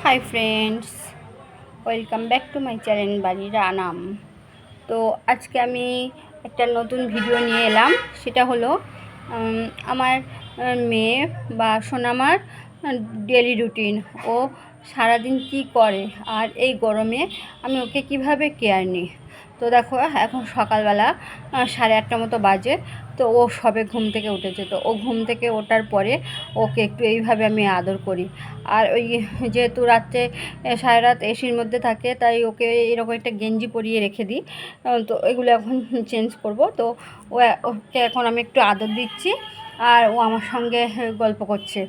Hi friends, welcome back to my channel বাড়ির আনাম। তো আজকে আমি একটা নতুন ভিডিও নিয়ে এলাম। সেটা হলো আমার মেয়ে বা সোনামার ডেলি রুটিন। ও সারাদিন কি করে আর এই গরমে আমি ওকে কিভাবে কেয়ার নিই। তো দেখো, এখন সকালবেলা 8:30 মতো বাজে। তো ও সবে ঘুম থেকে উঠেছে। তো ও ঘুম থেকে ওঠার পরে ওকে একটু এইভাবে আমি আদর করি। আর ওই যেহেতু রাত্রে সারা রাত এসির মধ্যে থাকে, তাই ওকে এরকম একটা গেঞ্জি পরিয়ে রেখে দিই। তো এগুলো এখন চেঞ্জ করব। তো ওকে এখন আমি একটু আদর দিচ্ছি আর ও আমার সঙ্গে গল্প করছে।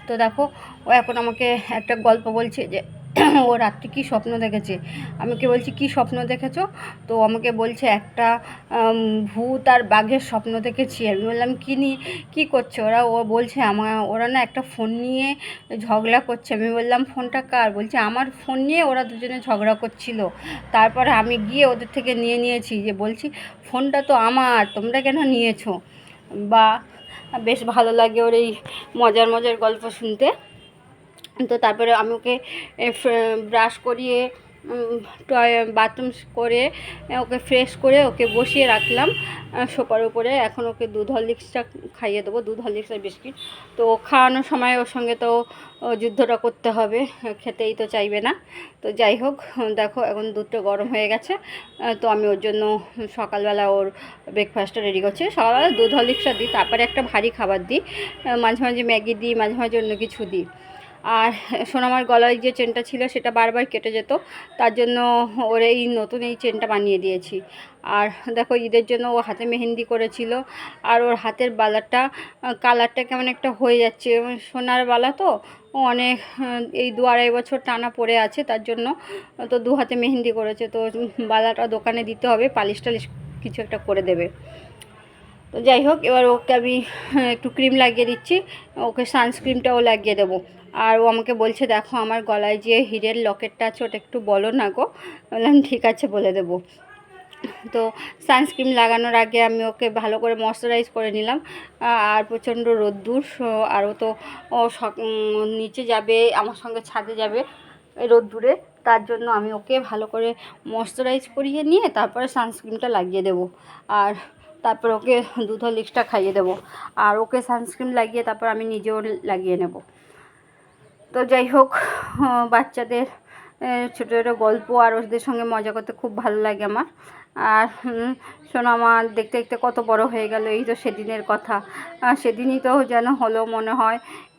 তো দেখো, ও এখন আমাকে একটা গল্প বলছে যে ও রাত্রে কী স্বপ্ন দেখেছে। আমি ওকে বলছি কী স্বপ্ন দেখেছো? তো আমাকে বলছে একটা ভূত আর বাঘের স্বপ্ন দেখেছি। আমি বললাম কী নিয়ে কী করছে ওরা? ও বলছে ওরা না একটা ফোন নিয়ে ঝগড়া করছে। আমি বললাম ফোনটা কার? বলছে আমার ফোন নিয়ে ওরা দুজনে ঝগড়া করছিল। তারপরে আমি গিয়ে ওদের থেকে নিয়েছি, যে বলছি ফোনটা তো আমার, তোমরা কেন নিয়েছো? বা বেশ ভালো লাগে ওর এই মজার মজার গল্প শুনতে। তো তারপরে আমি ওকে ব্রাশ করিয়ে বাথরুম করে ওকে ফ্রেশ করে ওকে বসিয়ে রাখলাম সোফার উপরে। এখন ওকে দুধ হরলিক্সটা খাইয়ে দেবো, দুধ হরলিক্স আর বিস্কিট। তো খাওয়ানোর সময় ওর সঙ্গে তো যুদ্ধটা করতে হবে, খেতেই তো চাইবে না। তো যাই হোক, দেখো এখন দুধটা গরম হয়ে গেছে। তো আমি ওর জন্য সকালবেলা ওর ব্রেকফাস্টটা রেডি করছি। সকালবেলা দুধ হরলিক্সটা দিই, তারপরে একটা ভারী খাবার দিই, মাঝে মাঝে ম্যাগি দিই, মাঝে মাঝে অন্য কিছু দিই। আর সোনামার গলায় যে চেনটা ছিল সেটা বারবার কেটে যেত, তার জন্য ওর এই নতুন এই চেনটা বানিয়ে দিয়েছি। আর দেখো, ঈদের জন্য ও হাতে মেহেন্দি করেছিল, আর ওর হাতের বালাটা কালারটা কেমন একটা হয়ে যাচ্ছে। সোনার বালা তো ও অনেক এই 2-2.5 বছর টানা পড়ে আছে, তার জন্য তো 2 হাতে মেহেন্দি করেছে। তো বালাটা দোকানে দিতে হবে, পালিশ টালিশ কিছু একটা করে দেবে। তো যাই হোক, এবার ওকে আমি একটু ক্রিম লাগিয়ে দিচ্ছি, ওকে সানস্ক্রিনটাও লাগিয়ে দেবো। আর ও আমাকে বলছে দেখো আমার গলায় যে হীরের লকেটটা আছে ওটা একটু বলো না গো। বললাম ঠিক আছে, বলে দেবো। তো সানস্ক্রিন লাগানোর আগে আমি ওকে ভালো করে ময়শ্চারাইজ করে নিলাম। আর প্রচণ্ড রোদ্দুর, আরও তো ও নিচে যাবে, আমার সঙ্গে ছাদে যাবে রোদ্দুরে, তার জন্য আমি ওকে ভালো করে ময়শ্চারাইজ করিয়ে নিয়ে তারপরে সানস্ক্রিনটা লাগিয়ে দেবো। আর তারপর ওকে দুধ হরলিক্সটা খাইয়ে দেবো। আর ওকে সানস্ক্রিন লাগিয়ে তারপর আমি নিজেও লাগিয়ে নেব। তো যাই হোক, বাচ্চাদের ছোটো ছোটো গল্প আর ওদের সঙ্গে মজা করতে খুব ভালো লাগে আমার। আর সোনামা দেখতে দেখতে কত বড় হয়ে গেল, এই তো সেদিনের কথা। সেদিনই তো যেন হলো মনে হয়।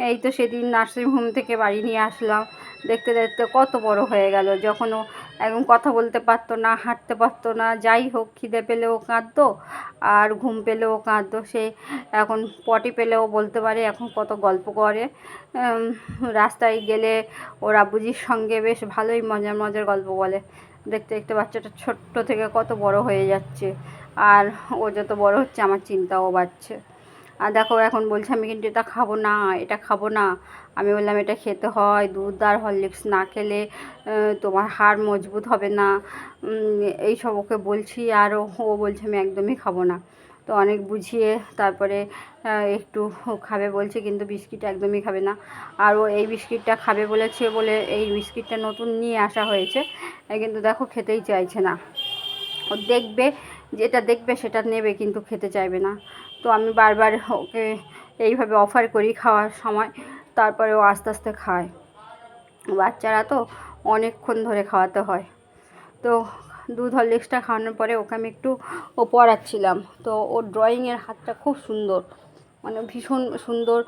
এই তো সেদিন নার্সিংহোম থেকে বাড়ি নিয়ে আসলাম, দেখতে দেখতে কত বড় হয়ে গেল। যখন ও একদম কথা বলতে পারতো না, হাঁটতে পারতো না, যাই হোক খিদে পেলেও কাঁদতো আর ঘুম পেলেও কাঁদতো। সে এখন পটি পেলেও বলতে পারে, এখন কত গল্প করে। রাস্তায় গেলে ওর আব্বুজির সঙ্গে বেশ ভালোই মজার মজার গল্প বলে। দেখতে দেখতে বাচ্চাটা ছোট্ট থেকে কত বড় হয়ে যাচ্ছে, আর ও যত বড় হচ্ছে আমার চিন্তাও বাড়ছে। আর দেখো, এখন বলছে আমি কিন্তু এটা খাবো না, এটা খাবো না। আমি বললাম এটা খেতে হয়, দুধ আর হরলিক্স না খেলে তোমার হাড় মজবুত হবে না, এইসব ওকে বলছি। আর ও বলছে আমি একদমই খাবো না। তো অনেক বুঝিয়ে তারপরে একটু খাবে বলছে, কিন্তু বিস্কিট একদমই খাবে না। আর ও এই বিস্কিটটা খাবে বলেছে বলে এই বিস্কিটটা নতুন নিয়ে আসা হয়েছে, কিন্তু দেখো খেতেই চাইছে না। ও দেখবে, যেটা দেখবে সেটা নেবে, কিন্তু খেতে চাইবে না। তো আমি বারবার ওকে এইভাবে অফার করি খাওয়ার সময়, তারপরে ও আস্তে আস্তে খায়। বাচ্চারা তো অনেকক্ষণ ধরে খাওয়াতে হয়। তো দুধ হরলিক্সটা খাওয়ানোর পরে ওকে আমি একটু পড়াচ্ছিলাম। তো ওর ড্রয়িংয়ের হাতটা খুব সুন্দর, মানে ভীষণ সুন্দর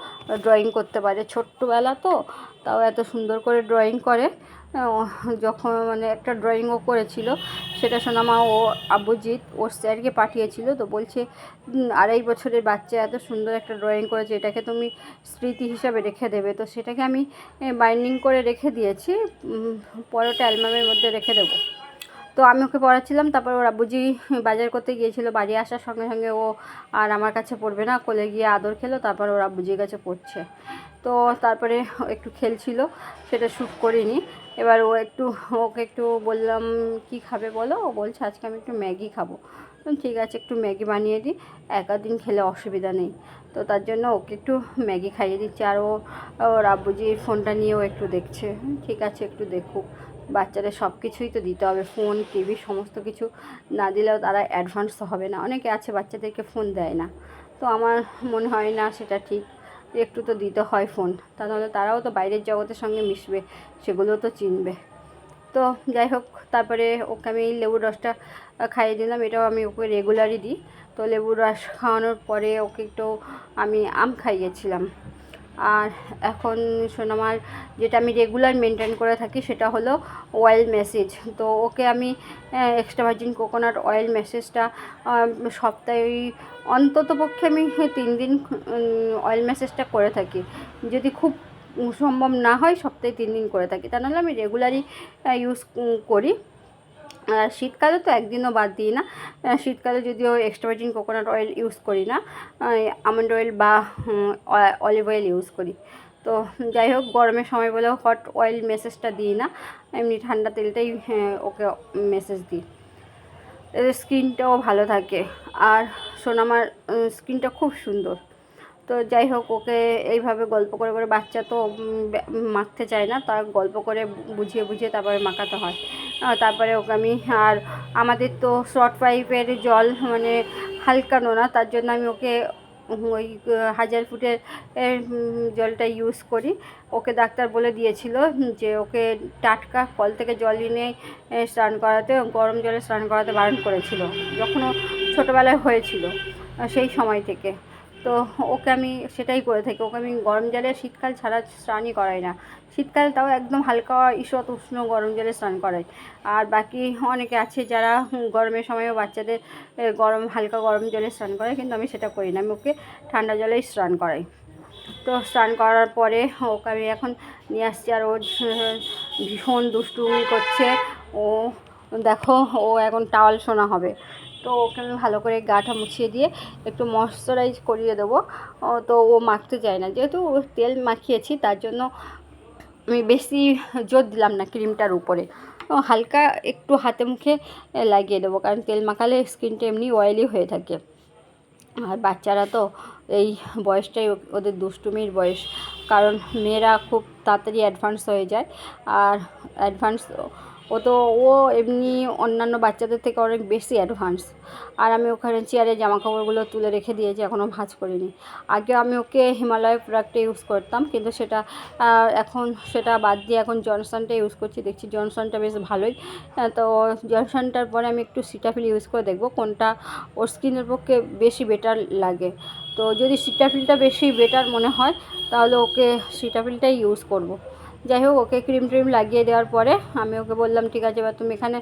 ড্রয়িং করতে পারে। ছোট্টবেলা তো, তাও এত সুন্দর করে ড্রয়িং করে। যখন মানে একটা ড্রয়িংও করেছিল, সেটা সোনামা ও আব্বুজিৎ ওর স্যারকে পাঠিয়েছিল। তো বলছে 2.5 বছরের বাচ্চা এত সুন্দর একটা ড্রয়িং করেছে, এটাকে তুমি স্মৃতি হিসাবে রেখে দেবে। তো সেটাকে আমি বাইন্ডিং করে রেখে দিয়েছি, পরোটা অ্যালবামের মধ্যে রেখে দেবো। তো আমি ওকে পড়াচ্ছিলাম, তারপর ওর আব্বুজি বাজার করতে গিয়েছিল। বাড়ি আসার সঙ্গে সঙ্গে ও আর আমার কাছে পড়বে না, কোলে গিয়ে আদর খেলো, তারপর ওর আব্বুজির কাছে পড়ছে। তো তারপরে একটু খেলছিল, সেটা শ্যুট করিনি। এবার ওকে একটু বললাম কি খাবে বলো? ও বলছে আজকে আমি একটু ম্যাগি খাবো। ঠিক আছে একটু ম্যাগি বানিয়ে দিই, একা দিন খেলে অসুবিধা নেই। তো তার জন্য ওকে একটু ম্যাগি খাইয়ে দিচ্ছি। আর ওর আব্বুজির ফোনটা নিয়েও একটু দেখছে। ঠিক আছে একটু দেখুক, বাচ্চাদের সব কিছুই তো দিতে হবে, ফোন টিভি সমস্ত কিছু না দিলেও তারা অ্যাডভান্স হবে না। অনেকে আছে বাচ্চাদেরকে ফোন দেয় না, তো আমার মনে হয় না সেটা ঠিক। একটু তো দিতে হয় ফোন, তা নাহলে তারাও তো বাইরের জগতের সঙ্গে মিশবে, সেগুলো তো চিনবে। তো যাই হোক, তারপরে ওকে আমি লেবুর রসটা খাইয়ে দিলাম, এটাও আমি ওকে রেগুলারই দিই। তো লেবুর রস খাওয়ানোর পরে ওকে একটু আমি আম খাইয়েছিলাম। আর এখন সোনামার যেটা আমি রেগুলার মেনটেন করে থাকি সেটা হলো অয়েল ম্যাসেজ। তো ওকে আমি এক্সট্রা ভার্জিন কোকোনাট অয়েল ম্যাসেজটা সপ্তাহে অন্ততপক্ষে আমি 3 দিন অয়েল ম্যাসেজটা করে থাকি। যদি খুব সম্ভব না হয় সপ্তাহে 3 দিন করে থাকি, তা নাহলে আমি রেগুলারই ইউজ করি। আর শীতকালে তো একদিনও বাদ দিই না। শীতকালে যদিও extra virgin coconut oil use করি না, আমন্ড অয়েল বা অলিভ অয়েল ইউজ করি। তো যাই হোক, গরমের সময় বলেও হট অয়েল মেসেজটা দিই না, এমনি ঠান্ডা তেলটাই ওকে মেসেজ দিই, স্কিনটাও ভালো থাকে। আর সোনামার স্কিনটা খুব সুন্দর। তো যাই হোক, ওকে এইভাবে গল্প করে করে, বাচ্চা তো মাখতে চায় না, তার গল্প করে বুঝিয়ে বুঝিয়ে তারপরে মাখাতে হয়। তারপরে ওকে আমি, আর আমাদের তো শর্ট পাইপের জল মানে হালকা নোনা, তার জন্য আমি ওকে ওই 1000 ফুটের জলটা ইউজ করি। ওকে ডাক্তার বলে দিয়েছিল যে ওকে টাটকা কল থেকে জল এনে স্নান করাতে, গরম জলে স্নান করাতে বারণ করেছিল যখন ও ছোটোবেলায় হয়েছিল, সেই সময় থেকে। তো ওকে আমি সেটাই করে থাকি, ওকে আমি গরম জলে শীতকাল ছাড়া স্নানই করাই না। শীতকাল তাও একদম হালকা ঈষৎ উষ্ণ গরম জলে স্নান করাই। আর বাকি অনেকে আছে যারা গরমের সময়ও বাচ্চাদের হালকা গরম জলে স্নান করায়, কিন্তু আমি সেটা করি না, আমি ওকে ঠান্ডা জলেই স্নান করাই। তো স্নান করার পরে ওকে আমি এখন নিয়ে আসছি, আর ও ভীষণ দুষ্টুমি করছে। ও দেখো, ও এখন টাওয়াল শোনা হবে। তো ওকে আমি ভালো করে গাটা মুছিয়ে দিয়ে একটু ময়শ্চারাইজ করিয়ে দেবো। তো ও মাখতে চায় না, যেহেতু তেল মাখিয়েছি তার জন্য আমি বেশি জোর দিলাম না ক্রিমটার উপরে, হালকা একটু হাতে মুখে লাগিয়ে দেবো, কারণ তেল মাখালে স্কিনটা এমনি অয়েলি হয়ে থাকে। আর বাচ্চারা তো এই বয়সটাই ওদের দুষ্টুমির বয়স, কারণ মেয়েরা খুব তাড়াতাড়ি অ্যাডভান্স হয়ে যায়। আর অ্যাডভান্স ও এমনি অন্যান্য বাচ্চাদের থেকে অনেক বেশি অ্যাডভান্স। আর আমি ওখানে চেয়ারে জামাকাপড়গুলো তুলে রেখে দিয়েছি, এখনও ভাঁজ করিনি। আগে আমি ওকে হিমালয় প্রোডাক্টটা ইউজ করতাম, কিন্তু সেটা এখন সেটা বাদ দিয়ে এখন জনসনটা ইউজ করছি, দেখছি জনসনটা বেশ ভালোই। তো জনসনটার পরে আমি একটু সিটাফিল ইউজ করে দেখব কোনটা ওর স্কিনের পক্ষে বেশি বেটার লাগে। তো যদি সিটাফিলটা বেশি বেটার মনে হয় তাহলে ওকে সিটাফিলটাই ইউজ করব। যাই হোক, ওকে ক্রিম ট্রিম লাগিয়ে দেওয়ার পরে আমি ওকে বললাম ঠিক আছে, এবার তুমি এখানে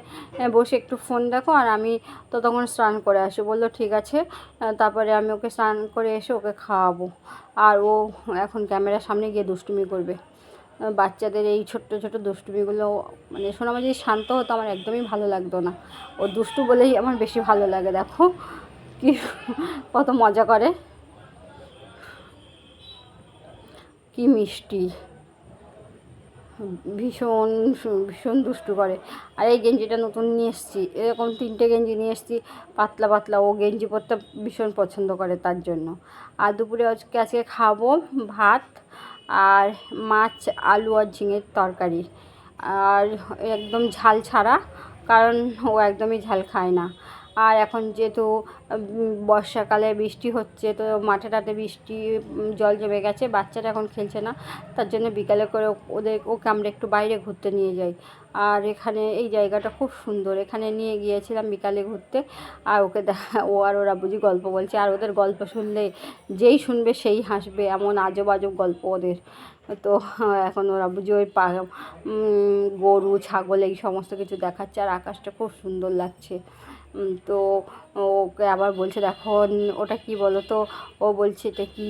বসে একটু ফোন দেখো, আর আমি তো তখন স্নান করে আসি। বললো ঠিক আছে। তারপরে আমি ওকে স্নান করে এসে ওকে খাওয়াবো। আর ও এখন ক্যামেরার সামনে গিয়ে দুষ্টুমি করবে। বাচ্চাদের এই ছোট্ট ছোট্ট দুষ্টুমিগুলো, মানে সোনামা যদি শান্ত হতো আমার একদমই ভালো লাগতো না, ও দুষ্টু বলেই আমার বেশি ভালো লাগে। দেখো কি কত মজা করে, কি মিষ্টি, ভীষণ ভীষণ দুষ্টু করে। আর এই গেঞ্জিটা নতুন নিয়ে এসেছি, এরকম 3টে গেঞ্জি নিয়ে এসেছি পাতলা পাতলা, ও গেঞ্জি পরতে ভীষণ পছন্দ করে তার জন্য। আর দুপুরে আজকে খাবো ভাত আর মাছ, আলু আর ঝিঙের তরকারি, আর একদম ঝাল ছাড়া, কারণ ও একদমই ঝাল খায় না। আর এখন যেহেতু বর্ষাকালে বৃষ্টি হচ্ছে, তো মাঠে টাটে বৃষ্টি জল জমে গেছে, বাচ্চারা এখন খেলছে না, তার জন্য বিকালে করে ওকে আমরা একটু বাইরে ঘুরতে নিয়ে যাই। আর এখানে এই জায়গাটা খুব সুন্দর, এখানে নিয়ে গিয়েছিলাম বিকালে ঘুরতে। আর ওকে ও আর ওরা বুঝি গল্প বলছে, আর ওদের গল্প শুনলে যেই শুনবে সেই হাসবে, এমন আজব আজব গল্প ওদের। তো এখন ওরা বুঝি ওই গরু ছাগল এই সমস্ত কিছু দেখাচ্ছে, আর আকাশটা খুব সুন্দর লাগছে। তো ওকে আবার বলছে দেখো ওটা কি বলো তো, ও বলছে এটা কি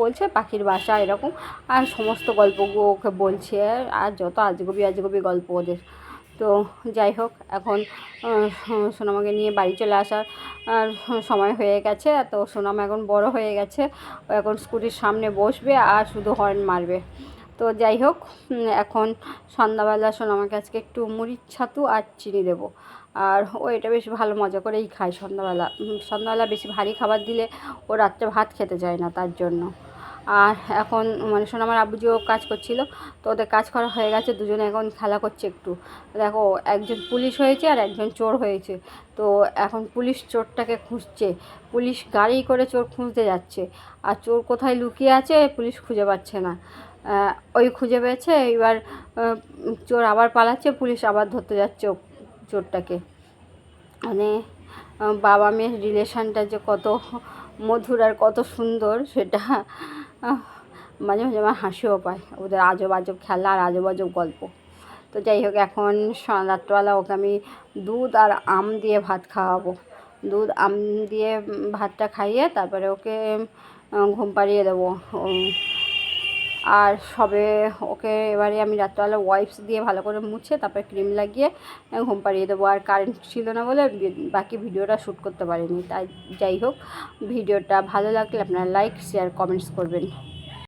বলছে, পাখির বাসা এরকম, আর সমস্ত গল্প ওকে বলছে, আর যত আজগুবি আজগুবি গল্প ওদের। তো যাই হোক, এখন সোনামাকে নিয়ে বাড়ি চলে আসার সময় হয়ে গেছে। তো সোনামা এখন বড় হয়ে গেছে, ও এখন স্কুটির সামনে বসবে আর শুধু হর্ন মারবে। তো যাই হোক, এখন সন্ধ্যাবেলা সোনামাকে আজকে একটু মুড়ির ছাতু আর চিনি দেবো। আর ও এটা বেশ ভালো মজা করেই খায় সন্ধ্যাবেলা। সন্ধ্যাবেলা বেশি ভারী খাবার দিলে ও রাত্রে ভাত খেতে চায় না, তার জন্য। আর এখন মানে সোনামার আব্বুজিও কাজ করছিল, তো ওদের কাজ করা হয়ে গেছে, দুজনে এখন খেলা করছে একটু। দেখো, একজন পুলিশ হয়েছে আর একজন চোর হয়েছে। তো এখন পুলিশ চোরটাকে খুঁজছে, পুলিশ গাড়ি করে চোর খুঁজতে যাচ্ছে। আর চোর কোথায় লুকিয়ে আছে পুলিশ খুঁজে পাচ্ছে না। ওই খুঁজে পেয়েছে, এবার চোর আবার পালাচ্ছে, পুলিশ আবার ধরতে যাচ্ছে চোরটাকে। মানে বাবা মেয়ের রিলেশানটা যে কত মধুর আর কত সুন্দর, সেটা মাঝে মাঝে আমার হাসিও পায়, ওদের আজব আজব খেলা আর আজব আজব গল্প। তো যাই হোক, এখন রাত্রবেলা ওকে আমি দুধ আর আম দিয়ে ভাত খাওয়াবো। দুধ আম দিয়ে ভাতটা খাইয়ে তারপরে ওকে ঘুম পাড়িয়ে দেবো। আর সবে ওকে এবারে আমি রাত্রবেলা ওয়াইপস দিয়ে ভালো করে মুছে তারপরে ক্রিম লাগিয়ে ঘুম পাড়িয়ে দেবো। আর কারেন্ট ছিল না বলে বাকি ভিডিওটা শ্যুট করতে পারিনি। তাই যাই হোক, ভিডিওটা ভালো লাগলে আপনারা লাইক, শেয়ার, কমেন্টস করবেন।